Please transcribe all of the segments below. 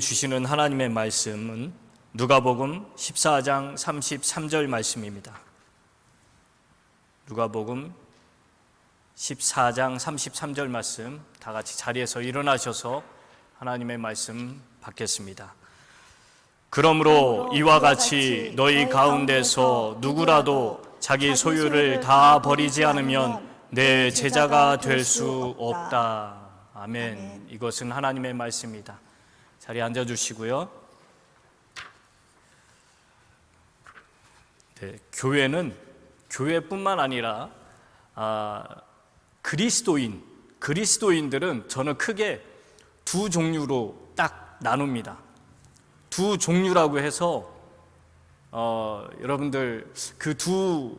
주시는 하나님의 말씀은 누가복음 14장 33절 말씀입니다. 누가복음 14장 33절 말씀, 다 같이 자리에서 일어나셔서 하나님의 말씀 받겠습니다. 그러므로 이와 같이 너희 가운데서 누구라도 자기 소유를 다 버리지 않으면 내 제자가 될 수 없다. 아멘. 이것은 하나님의 말씀입니다. 자리에 앉아주시고요. 네, 교회뿐만 아니라 그리스도인들은 저는 크게 두 종류로 딱 나눕니다. 두 종류라고 해서 여러분들 그 두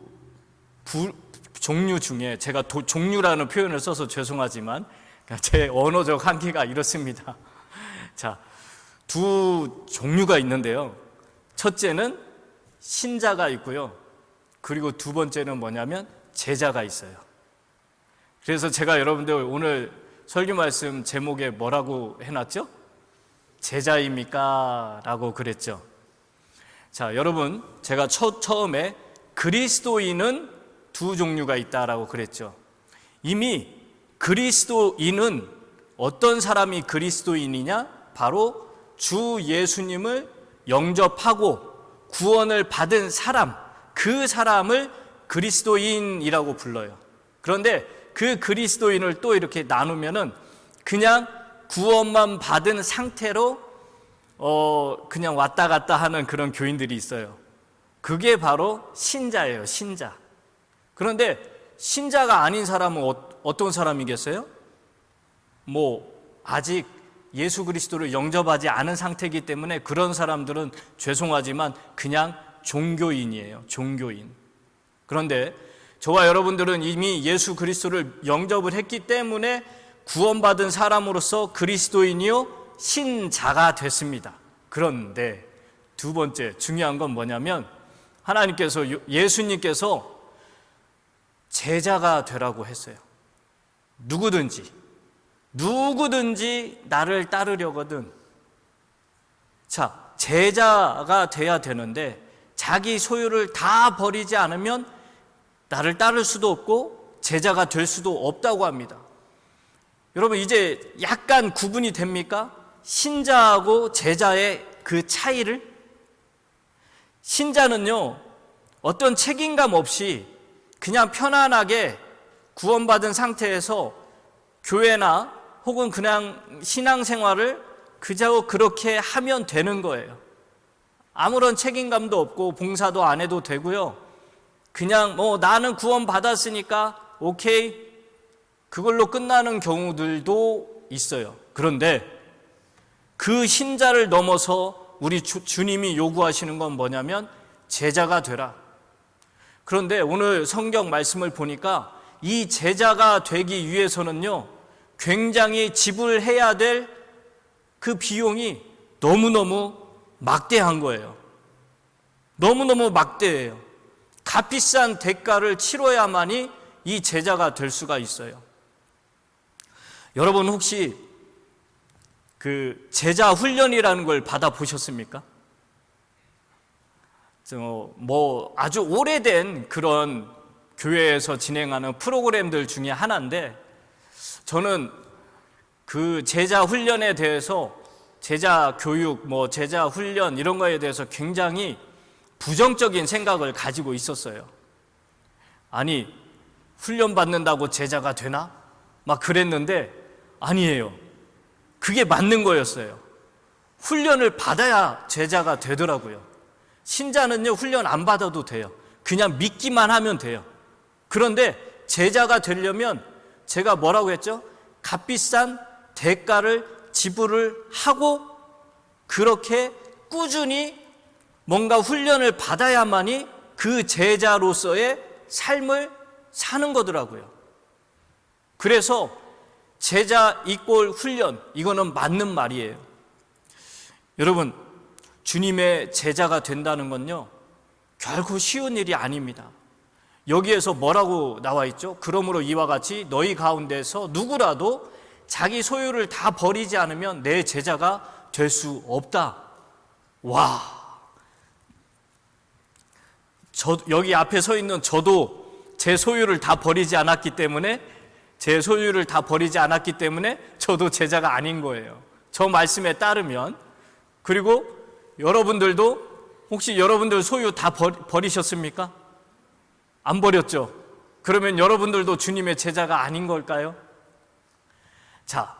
종류 중에 제가 종류라는 표현을 써서 죄송하지만 제 언어적 한계가 이렇습니다. 자, 두 종류가 있는데요. 첫째는 신자가 있고요. 그리고 두 번째는 뭐냐면 제자가 있어요. 그래서 제가 여러분들 오늘 설교 말씀 제목에 뭐라고 해놨죠? 제자입니까? 라고 그랬죠. 자, 여러분, 제가 처음에 그리스도인은 두 종류가 있다라고 그랬죠. 이미 그리스도인은 어떤 사람이 그리스도인이냐? 바로 주 예수님을 영접하고 구원을 받은 사람, 그 사람을 그리스도인이라고 불러요. 그런데 그 그리스도인을 또 이렇게 나누면은 그냥 구원만 받은 상태로 그냥 왔다 갔다 하는 그런 교인들이 있어요. 그게 바로 신자예요, 신자. 그런데 신자가 아닌 사람은 어떤 사람이겠어요? 아직 예수 그리스도를 영접하지 않은 상태이기 때문에 그런 사람들은 죄송하지만 그냥 종교인이에요. 종교인. 그런데 저와 여러분들은 이미 예수 그리스도를 영접을 했기 때문에 구원받은 사람으로서 그리스도인이요 신자가 됐습니다. 그런데 두 번째 중요한 건 뭐냐면 하나님께서 예수님께서 제자가 되라고 했어요. 누구든지 나를 따르려거든. 자, 제자가 돼야 되는데 자기 소유를 다 버리지 않으면 나를 따를 수도 없고 제자가 될 수도 없다고 합니다. 여러분, 이제 약간 구분이 됩니까? 신자하고 제자의 그 차이를? 신자는요, 어떤 책임감 없이 그냥 편안하게 구원받은 상태에서 교회나 혹은 그냥 신앙생활을 그저 그렇게 하면 되는 거예요. 아무런 책임감도 없고 봉사도 안 해도 되고요. 그냥 나는 구원받았으니까 오케이, 그걸로 끝나는 경우들도 있어요. 그런데 그 신자를 넘어서 우리 주님이 요구하시는 건 뭐냐면 제자가 되라. 그런데 오늘 성경 말씀을 보니까 이 제자가 되기 위해서는요, 굉장히 지불해야 될 그 비용이 너무너무 막대한 거예요. 너무너무 막대해요. 값비싼 대가를 치러야만이 이 제자가 될 수가 있어요. 여러분 혹시 그 제자 훈련이라는 걸 받아보셨습니까? 아주 오래된 그런 교회에서 진행하는 프로그램들 중에 하나인데 저는 그 제자 훈련에 대해서 제자 교육, 제자 훈련 이런 거에 대해서 굉장히 부정적인 생각을 가지고 있었어요. 아니, 훈련 받는다고 제자가 되나? 막 그랬는데 아니에요. 그게 맞는 거였어요. 훈련을 받아야 제자가 되더라고요. 신자는요, 훈련 안 받아도 돼요. 그냥 믿기만 하면 돼요. 그런데 제자가 되려면 제가 뭐라고 했죠? 값비싼 대가를 지불을 하고 그렇게 꾸준히 뭔가 훈련을 받아야만이 그 제자로서의 삶을 사는 거더라고요. 그래서 제자 이꼴 훈련, 이거는 맞는 말이에요. 여러분, 주님의 제자가 된다는 건요, 결코 쉬운 일이 아닙니다. 여기에서 뭐라고 나와 있죠? 그러므로 이와 같이 너희 가운데서 누구라도 자기 소유를 다 버리지 않으면 내 제자가 될 수 없다. 와, 여기 앞에 서 있는 저도 제 소유를 다 버리지 않았기 때문에 저도 제자가 아닌 거예요. 저 말씀에 따르면. 그리고 여러분들도 혹시 여러분들 소유 다 버리셨습니까? 안 버렸죠? 그러면 여러분들도 주님의 제자가 아닌 걸까요? 자,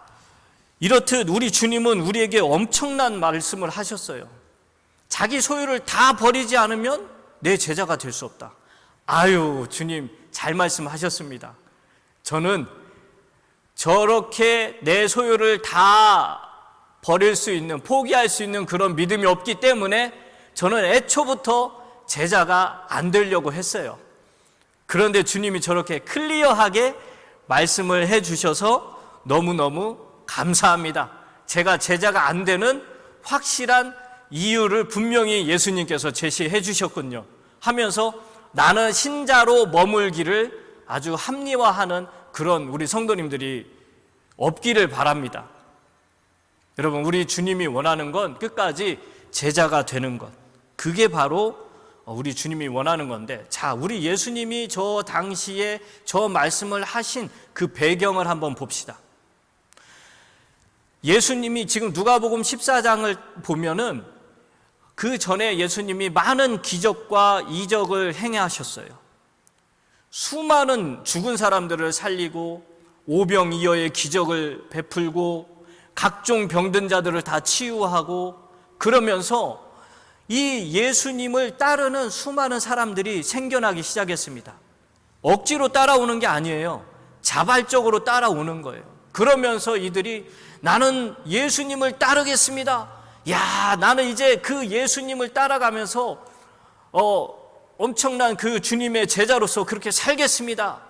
이렇듯 우리 주님은 우리에게 엄청난 말씀을 하셨어요. 자기 소유를 다 버리지 않으면 내 제자가 될 수 없다. 아유, 주님 잘 말씀하셨습니다. 저는 저렇게 내 소유를 다 버릴 수 있는, 포기할 수 있는 그런 믿음이 없기 때문에 저는 애초부터 제자가 안 되려고 했어요. 그런데 주님이 저렇게 클리어하게 말씀을 해주셔서 너무너무 감사합니다. 제가 제자가 안 되는 확실한 이유를 분명히 예수님께서 제시해 주셨군요 하면서 나는 신자로 머물기를 아주 합리화하는 그런 우리 성도님들이 없기를 바랍니다. 여러분, 우리 주님이 원하는 건 끝까지 제자가 되는 것, 그게 바로 우리 주님이 원하는 건데, 자, 우리 예수님이 저 당시에 저 말씀을 하신 그 배경을 한번 봅시다. 예수님이 지금 누가복음 14장을 보면은 그 전에 예수님이 많은 기적과 이적을 행하셨어요. 수많은 죽은 사람들을 살리고 오병이어의 기적을 베풀고 각종 병든 자들을 다 치유하고, 그러면서 이 예수님을 따르는 수많은 사람들이 생겨나기 시작했습니다. 억지로 따라오는 게 아니에요. 자발적으로 따라오는 거예요. 그러면서 이들이 나는 예수님을 따르겠습니다. 야, 나는 이제 그 예수님을 따라가면서 엄청난 그 주님의 제자로서 그렇게 살겠습니다.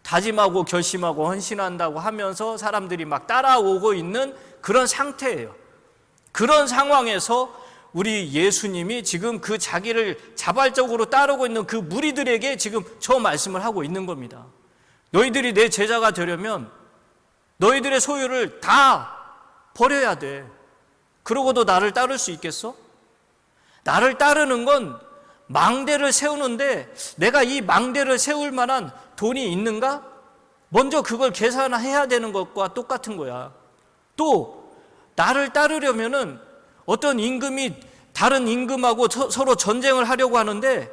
다짐하고 결심하고 헌신한다고 하면서 사람들이 막 따라오고 있는 그런 상태예요. 그런 상황에서 우리 예수님이 지금 그 자기를 자발적으로 따르고 있는 그 무리들에게 지금 저 말씀을 하고 있는 겁니다. 너희들이 내 제자가 되려면 너희들의 소유를 다 버려야 돼. 그러고도 나를 따를 수 있겠어? 나를 따르는 건 망대를 세우는데 내가 이 망대를 세울 만한 돈이 있는가? 먼저 그걸 계산해야 되는 것과 똑같은 거야. 또 나를 따르려면은 어떤 임금이 다른 임금하고 서로 전쟁을 하려고 하는데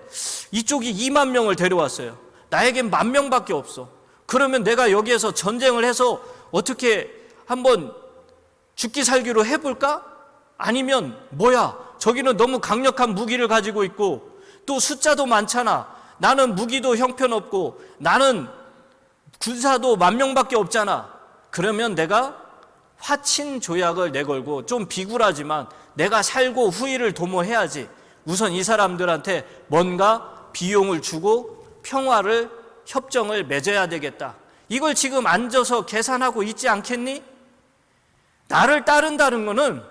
이쪽이 2만 명을 데려왔어요. 나에겐 10,000명밖에 없어. 그러면 내가 여기에서 전쟁을 해서 어떻게 한번 죽기 살기로 해볼까? 아니면 뭐야, 저기는 너무 강력한 무기를 가지고 있고 또 숫자도 많잖아. 나는 무기도 형편없고 나는 군사도 10,000명밖에 없잖아. 그러면 내가 화친 조약을 내걸고, 좀 비굴하지만 내가 살고 후일을 도모해야지. 우선 이 사람들한테 뭔가 비용을 주고 평화를, 협정을 맺어야 되겠다. 이걸 지금 앉아서 계산하고 있지 않겠니? 나를 따른다는 거는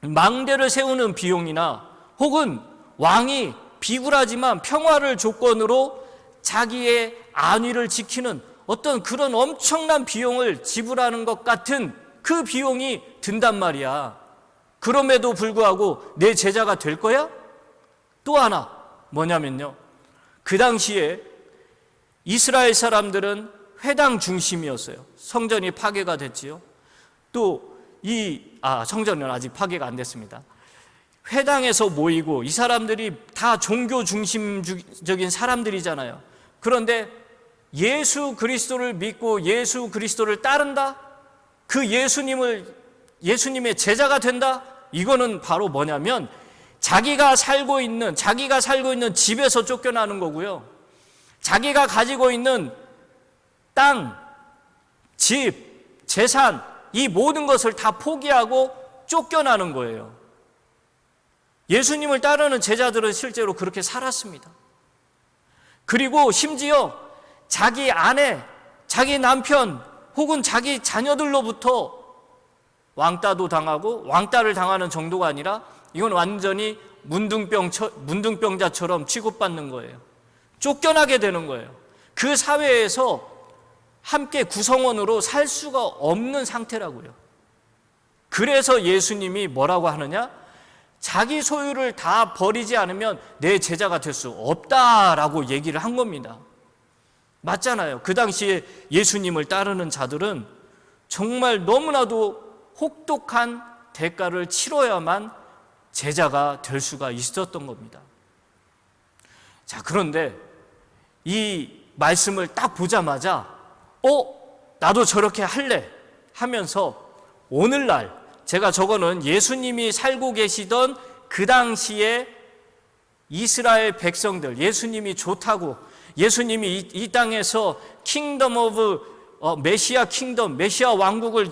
망대를 세우는 비용이나 혹은 왕이 비굴하지만 평화를 조건으로 자기의 안위를 지키는 어떤 그런 엄청난 비용을 지불하는 것 같은 그 비용이 든단 말이야. 그럼에도 불구하고 내 제자가 될 거야? 또 하나 뭐냐면요, 그 당시에 이스라엘 사람들은 회당 중심이었어요. 성전이 파괴가 됐지요. 또 성전은 아직 파괴가 안 됐습니다. 회당에서 모이고, 이 사람들이 다 종교 중심적인 사람들이잖아요. 그런데 예수 그리스도를 믿고 예수 그리스도를 따른다? 그 예수님의 제자가 된다? 이거는 바로 뭐냐면 자기가 살고 있는 집에서 쫓겨나는 거고요. 자기가 가지고 있는 땅, 집, 재산, 이 모든 것을 다 포기하고 쫓겨나는 거예요. 예수님을 따르는 제자들은 실제로 그렇게 살았습니다. 그리고 심지어 자기 아내, 자기 남편 혹은 자기 자녀들로부터 왕따도 당하고, 왕따를 당하는 정도가 아니라 이건 완전히 문둥병자처럼 취급받는 거예요. 쫓겨나게 되는 거예요. 그 사회에서 함께 구성원으로 살 수가 없는 상태라고요. 그래서 예수님이 뭐라고 하느냐? 자기 소유를 다 버리지 않으면 내 제자가 될 수 없다라고 얘기를 한 겁니다. 맞잖아요. 그 당시에 예수님을 따르는 자들은 정말 너무나도 혹독한 대가를 치러야만 제자가 될 수가 있었던 겁니다. 자, 그런데 이 말씀을 딱 보자마자 나도 저렇게 할래 하면서 오늘날 제가 저거는 예수님이 살고 계시던 그 당시에 이스라엘 백성들, 예수님이 좋다고, 예수님이 이 땅에서 킹덤 오브 메시아 킹덤, 메시아 왕국을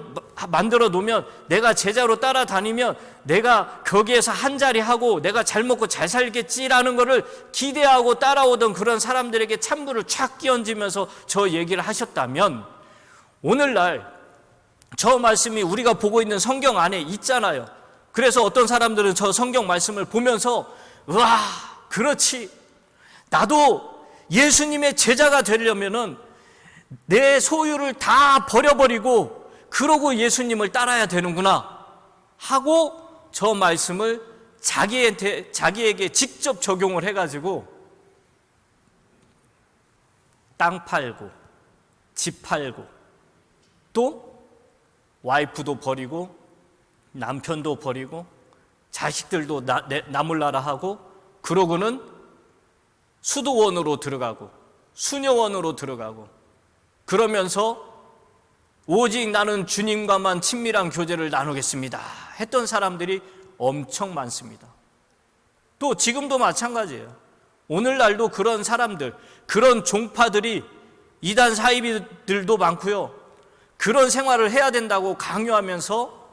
만들어 놓으면 내가 제자로 따라다니면 내가 거기에서 한 자리 하고 내가 잘 먹고 잘 살겠지라는 것을 기대하고 따라오던 그런 사람들에게 찬물을 촥 끼얹으면서 저 얘기를 하셨다면, 오늘날 저 말씀이 우리가 보고 있는 성경 안에 있잖아요. 그래서 어떤 사람들은 저 성경 말씀을 보면서 와, 그렇지, 나도 예수님의 제자가 되려면은 내 소유를 다 버려버리고 그러고 예수님을 따라야 되는구나 하고 저 말씀을 자기에게 직접 적용을 해가지고 땅 팔고 집 팔고 또 와이프도 버리고 남편도 버리고 자식들도 나몰라라 하고 그러고는 수도원으로 들어가고 수녀원으로 들어가고 그러면서 오직 나는 주님과만 친밀한 교제를 나누겠습니다 했던 사람들이 엄청 많습니다. 또 지금도 마찬가지예요. 오늘날도 그런 사람들, 그런 종파들이 이단 사이비들도 많고요. 그런 생활을 해야 된다고 강요하면서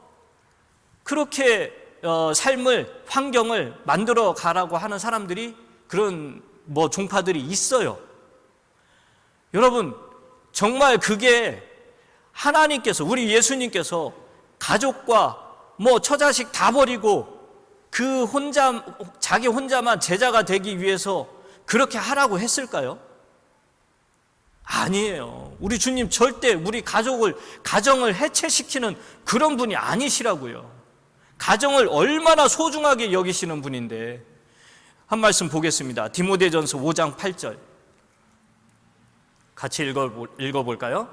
그렇게 삶을, 환경을 만들어 가라고 하는 사람들이, 그런 종파들이 있어요. 여러분, 정말 그게 하나님께서, 우리 예수님께서 가족과 처자식 다 버리고 자기 혼자만 제자가 되기 위해서 그렇게 하라고 했을까요? 아니에요. 우리 주님 절대 우리 가정을 해체시키는 그런 분이 아니시라고요. 가정을 얼마나 소중하게 여기시는 분인데. 한 말씀 보겠습니다. 디모데전서 5장 8절 같이 읽어볼까요?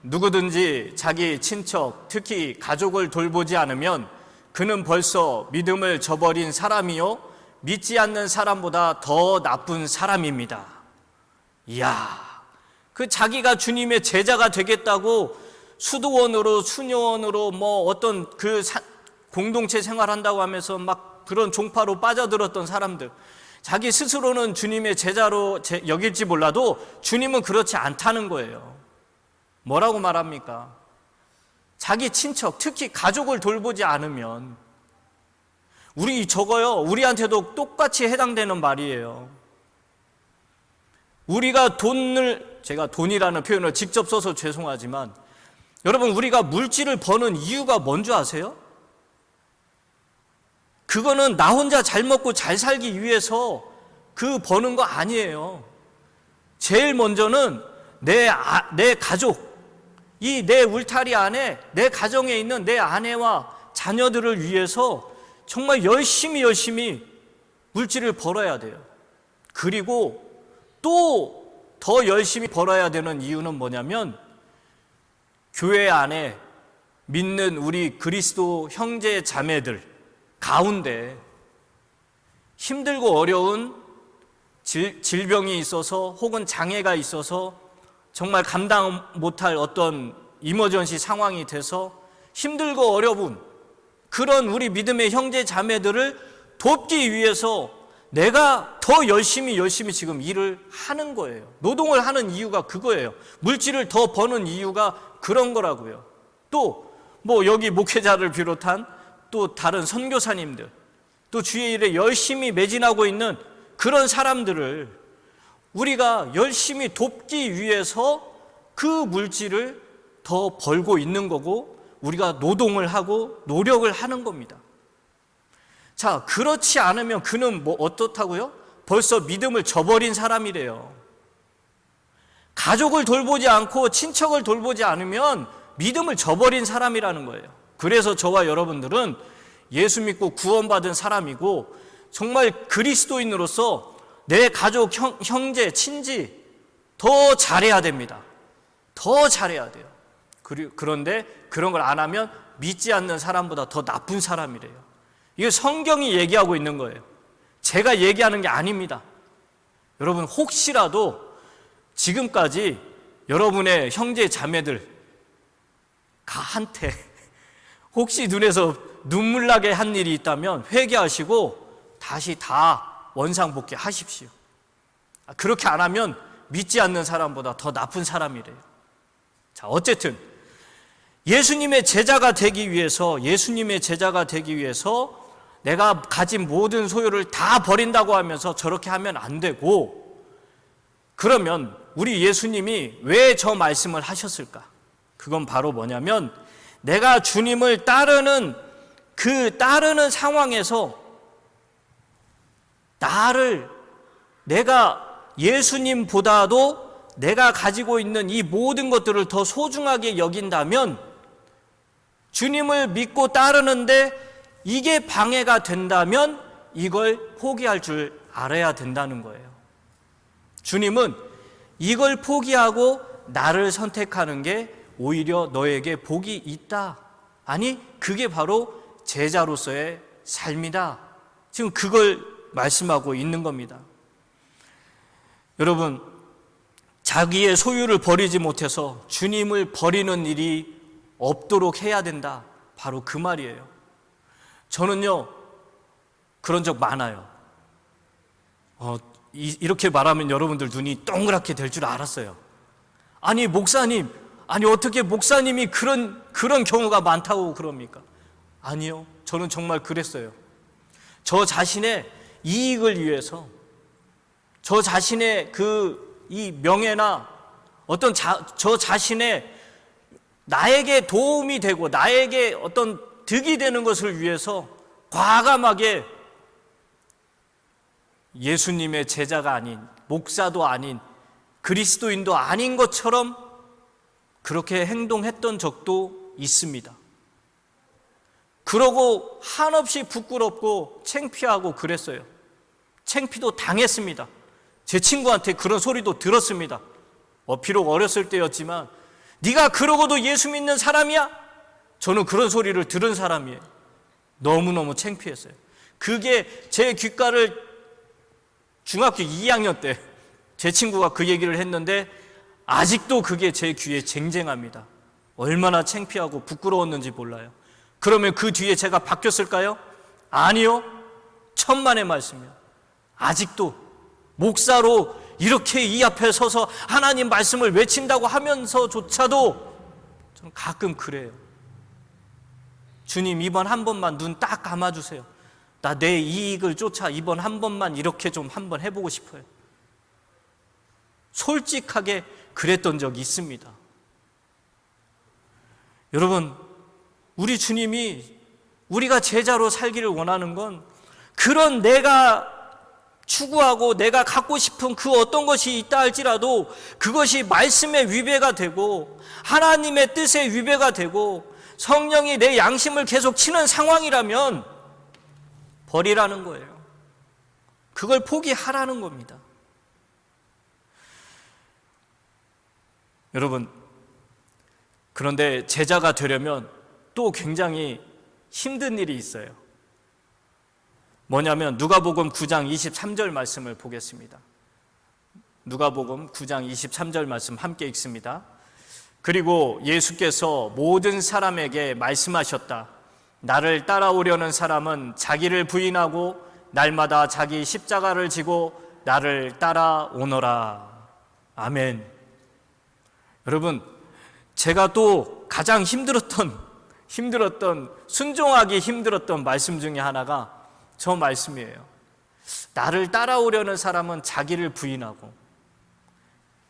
누구든지 자기 친척, 특히 가족을 돌보지 않으면 그는 벌써 믿음을 저버린 사람이요 믿지 않는 사람보다 더 나쁜 사람입니다. 이야, 그 자기가 주님의 제자가 되겠다고 수도원으로 수녀원으로 어떤 그 공동체 생활한다고 하면서 막 그런 종파로 빠져들었던 사람들, 자기 스스로는 주님의 제자로 여길지 몰라도 주님은 그렇지 않다는 거예요. 뭐라고 말합니까? 자기 친척, 특히 가족을 돌보지 않으면, 우리한테도 똑같이 해당되는 말이에요. 우리가 제가 돈이라는 표현을 직접 써서 죄송하지만, 여러분, 우리가 물질을 버는 이유가 뭔지 아세요? 그거는 나 혼자 잘 먹고 잘 살기 위해서 그 버는 거 아니에요. 제일 먼저는 내 가족, 이 내 울타리 안에, 내 가정에 있는 내 아내와 자녀들을 위해서 정말 열심히 물질을 벌어야 돼요. 그리고 또 더 열심히 벌어야 되는 이유는 뭐냐면, 교회 안에 믿는 우리 그리스도 형제 자매들 가운데 힘들고 어려운 질병이 있어서 혹은 장애가 있어서 정말 감당 못할 어떤 이머전시 상황이 돼서 힘들고 어려운 그런 우리 믿음의 형제 자매들을 돕기 위해서 내가 더 열심히 지금 일을 하는 거예요. 노동을 하는 이유가 그거예요. 물질을 더 버는 이유가 그런 거라고요. 또 여기 목회자를 비롯한 또 다른 선교사님들, 또 주의 일에 열심히 매진하고 있는 그런 사람들을 우리가 열심히 돕기 위해서 그 물질을 더 벌고 있는 거고, 우리가 노동을 하고 노력을 하는 겁니다. 자, 그렇지 않으면 그는 어떻다고요? 벌써 믿음을 저버린 사람이래요. 가족을 돌보지 않고 친척을 돌보지 않으면 믿음을 저버린 사람이라는 거예요. 그래서 저와 여러분들은 예수 믿고 구원받은 사람이고 정말 그리스도인으로서 내 가족, 형제, 친지 더 잘해야 됩니다. 더 잘해야 돼요. 그런데 그런 걸 안 하면 믿지 않는 사람보다 더 나쁜 사람이래요. 이게 성경이 얘기하고 있는 거예요. 제가 얘기하는 게 아닙니다. 여러분, 혹시라도 지금까지 여러분의 형제 자매들 한테 혹시 눈에서 눈물 나게 한 일이 있다면 회개하시고 다시 다 원상복귀 하십시오. 그렇게 안 하면 믿지 않는 사람보다 더 나쁜 사람이래요. 자, 어쨌든 예수님의 제자가 되기 위해서 내가 가진 모든 소유를 다 버린다고 하면서 저렇게 하면 안 되고, 그러면 우리 예수님이 왜 저 말씀을 하셨을까? 그건 바로 뭐냐면, 내가 주님을 따르는 상황에서 내가 예수님보다도 내가 가지고 있는 이 모든 것들을 더 소중하게 여긴다면 주님을 믿고 따르는데 이게 방해가 된다면 이걸 포기할 줄 알아야 된다는 거예요. 주님은 이걸 포기하고 나를 선택하는 게 오히려 너에게 복이 있다. 아니, 그게 바로 제자로서의 삶이다. 지금 그걸 말씀하고 있는 겁니다. 여러분, 자기의 소유를 버리지 못해서 주님을 버리는 일이 없도록 해야 된다. 바로 그 말이에요. 저는요, 그런 적 많아요. 이렇게 말하면 여러분들 눈이 동그랗게 될 줄 알았어요. 아니, 목사님, 어떻게 목사님이 그런 경우가 많다고 그럽니까? 아니요, 저는 정말 그랬어요. 저 자신의 이익을 위해서, 저 자신의 이 명예나 어떤 저 자신의 나에게 도움이 되고 나에게 어떤 득이 되는 것을 위해서 과감하게 예수님의 제자가 아닌, 목사도 아닌, 그리스도인도 아닌 것처럼 그렇게 행동했던 적도 있습니다. 그러고 한없이 부끄럽고 창피하고 그랬어요. 창피도 당했습니다. 제 친구한테 그런 소리도 들었습니다. 비록 어렸을 때였지만, 네가 그러고도 예수 믿는 사람이야? 저는 그런 소리를 들은 사람이에요. 너무너무 창피했어요. 그게 제 귓가를 중학교 2학년 때 제 친구가 그 얘기를 했는데 아직도 그게 제 귀에 쟁쟁합니다. 얼마나 창피하고 부끄러웠는지 몰라요. 그러면 그 뒤에 제가 바뀌었을까요? 아니요. 천만의 말씀이요. 아직도 목사로 이렇게 이 앞에 서서 하나님 말씀을 외친다고 하면서조차도 저는 가끔 그래요. 주님, 이번 한 번만 눈 딱 감아주세요. 나 내 이익을 쫓아 이번 한 번만 이렇게 좀 한번 해보고 싶어요. 솔직하게 그랬던 적이 있습니다. 여러분, 우리 주님이 우리가 제자로 살기를 원하는 건 그런 내가 추구하고 내가 갖고 싶은 그 어떤 것이 있다 할지라도 그것이 말씀의 위배가 되고 하나님의 뜻의 위배가 되고 성령이 내 양심을 계속 치는 상황이라면 버리라는 거예요. 그걸 포기하라는 겁니다. 여러분, 그런데 제자가 되려면 또 굉장히 힘든 일이 있어요. 뭐냐면 누가복음 9장 23절 말씀을 보겠습니다. 누가복음 9장 23절 말씀 함께 읽습니다. 그리고 예수께서 모든 사람에게 말씀하셨다. 나를 따라오려는 사람은 자기를 부인하고 날마다 자기 십자가를 지고 나를 따라오너라. 아멘. 여러분, 제가 또 가장 힘들었던 순종하기 힘들었던 말씀 중에 하나가 저 말씀이에요. 나를 따라오려는 사람은 자기를 부인하고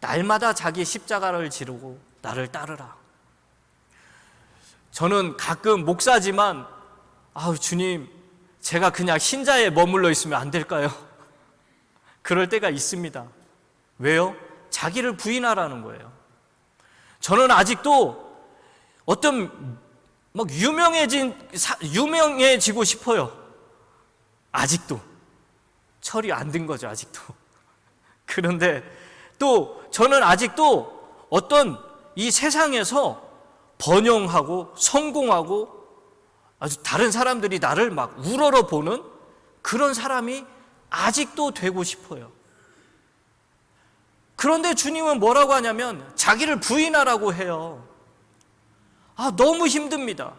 날마다 자기 십자가를 지르고 나를 따르라. 저는 가끔 목사지만 주님, 제가 그냥 신자에 머물러 있으면 안 될까요? 그럴 때가 있습니다. 왜요? 자기를 부인하라는 거예요. 저는 아직도 어떤 막 유명해지고 싶어요. 아직도 철이 안 든 거죠, 아직도. 그런데 또 저는 아직도 어떤 이 세상에서 번영하고 성공하고 아주 다른 사람들이 나를 막 우러러 보는 그런 사람이 아직도 되고 싶어요. 그런데 주님은 뭐라고 하냐면 자기를 부인하라고 해요. 너무 힘듭니다.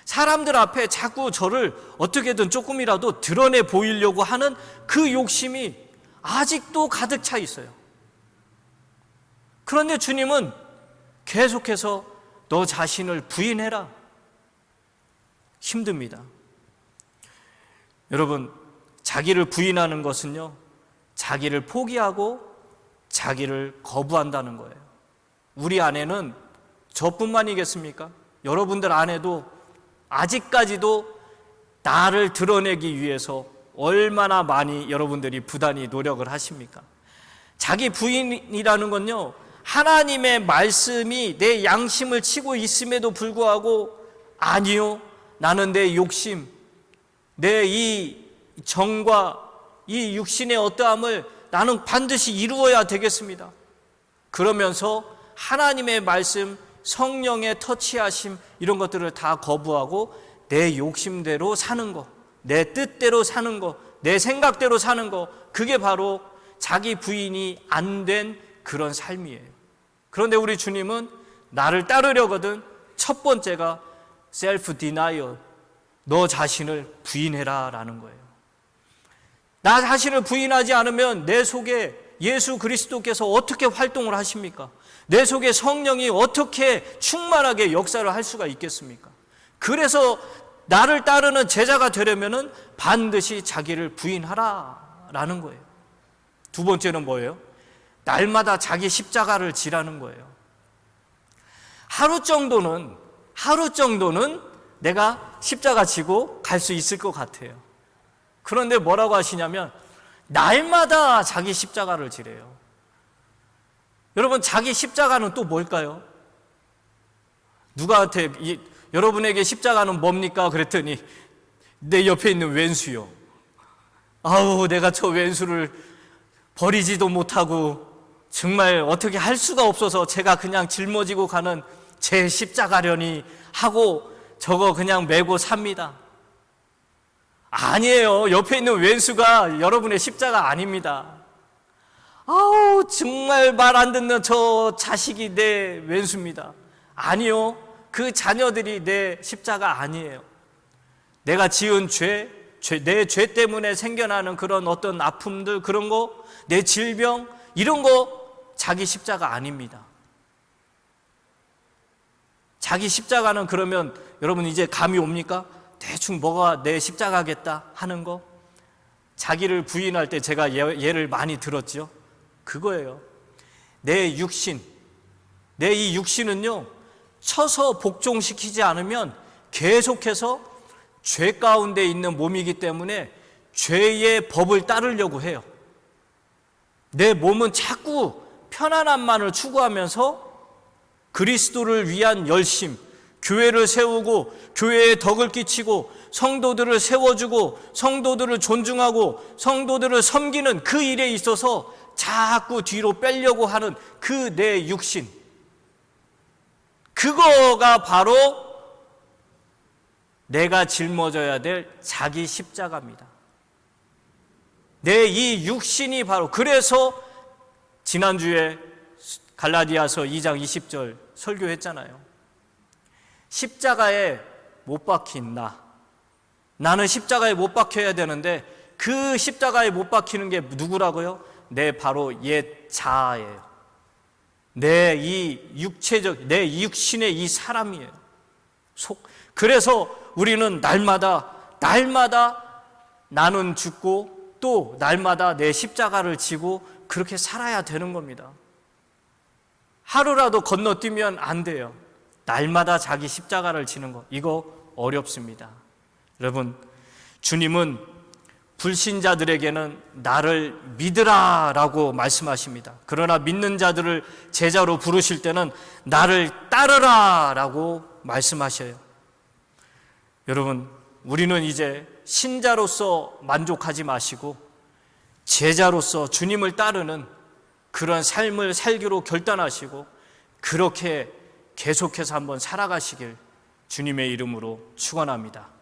사람들 앞에 자꾸 저를 어떻게든 조금이라도 드러내 보이려고 하는 그 욕심이 아직도 가득 차 있어요. 그런데 주님은 계속해서 너 자신을 부인해라. 힘듭니다. 여러분, 자기를 부인하는 것은요, 자기를 포기하고 자기를 거부한다는 거예요. 우리 안에는 저뿐만이겠습니까? 여러분들 안에도 아직까지도 나를 드러내기 위해서 얼마나 많이 여러분들이 부단히 노력을 하십니까? 자기 부인이라는 건요, 하나님의 말씀이 내 양심을 치고 있음에도 불구하고 아니요, 나는 내 욕심, 내 이 정과 이 육신의 어떠함을 나는 반드시 이루어야 되겠습니다. 그러면서 하나님의 말씀, 성령의 터치하심 이런 것들을 다 거부하고 내 욕심대로 사는 거, 내 뜻대로 사는 거, 내 생각대로 사는 거, 그게 바로 자기 부인이 안 된 그런 삶이에요. 그런데 우리 주님은 나를 따르려거든 첫 번째가 셀프 디나이얼, 너 자신을 부인해라 라는 거예요. 나 자신을 부인하지 않으면 내 속에 예수 그리스도께서 어떻게 활동을 하십니까? 내 속에 성령이 어떻게 충만하게 역사를 할 수가 있겠습니까? 그래서 나를 따르는 제자가 되려면 반드시 자기를 부인하라 라는 거예요. 두 번째는 뭐예요? 날마다 자기 십자가를 지라는 거예요. 하루 정도는 내가 십자가 지고 갈 수 있을 것 같아요. 그런데 뭐라고 하시냐면 날마다 자기 십자가를 지래요. 여러분, 자기 십자가는 또 뭘까요? 누구한테 여러분에게 십자가는 뭡니까? 그랬더니 내 옆에 있는 왼수요. 내가 저 왼수를 버리지도 못하고 정말 어떻게 할 수가 없어서 제가 그냥 짊어지고 가는 제 십자가려니 하고 저거 그냥 메고 삽니다. 아니에요. 옆에 있는 왼수가 여러분의 십자가 아닙니다. 정말 말 안 듣는 저 자식이 내 왼수입니다. 아니요. 그 자녀들이 내 십자가 아니에요. 내가 지은 내 죄 때문에 생겨나는 그런 어떤 아픔들, 그런 거, 내 질병, 이런 거 자기 십자가 아닙니다. 자기 십자가는 그러면 여러분 이제 감이 옵니까? 대충 뭐가 내 십자가겠다 하는 거? 자기를 부인할 때 제가 예를 많이 들었죠. 그거예요. 내 육신, 내 이 육신은요, 쳐서 복종시키지 않으면 계속해서 죄 가운데 있는 몸이기 때문에 죄의 법을 따르려고 해요. 내 몸은 자꾸 편안함만을 추구하면서 그리스도를 위한 열심, 교회를 세우고 교회에 덕을 끼치고 성도들을 세워주고 성도들을 존중하고 성도들을 섬기는 그 일에 있어서 자꾸 뒤로 빼려고 하는 그 내 육신, 그거가 바로 내가 짊어져야 될 자기 십자가입니다. 내 이 육신이 바로, 그래서 지난주에 갈라디아서 2장 20절 설교했잖아요. 십자가에 못 박힌 나는 십자가에 못 박혀야 되는데 그 십자가에 못 박히는 게 누구라고요? 내 바로 옛 자아예요. 내 이 육체적, 내 육신의 이 사람이에요. 그래서 우리는 날마다 나는 죽고 또 날마다 내 십자가를 지고 그렇게 살아야 되는 겁니다. 하루라도 건너뛰면 안 돼요. 날마다 자기 십자가를 지는 거, 이거 어렵습니다. 여러분, 주님은 불신자들에게는 나를 믿으라 라고 말씀하십니다. 그러나 믿는 자들을 제자로 부르실 때는 나를 따르라 라고 말씀하셔요. 여러분, 우리는 이제 신자로서 만족하지 마시고 제자로서 주님을 따르는 그런 삶을 살기로 결단하시고 그렇게 계속해서 한번 살아가시길 주님의 이름으로 축원합니다.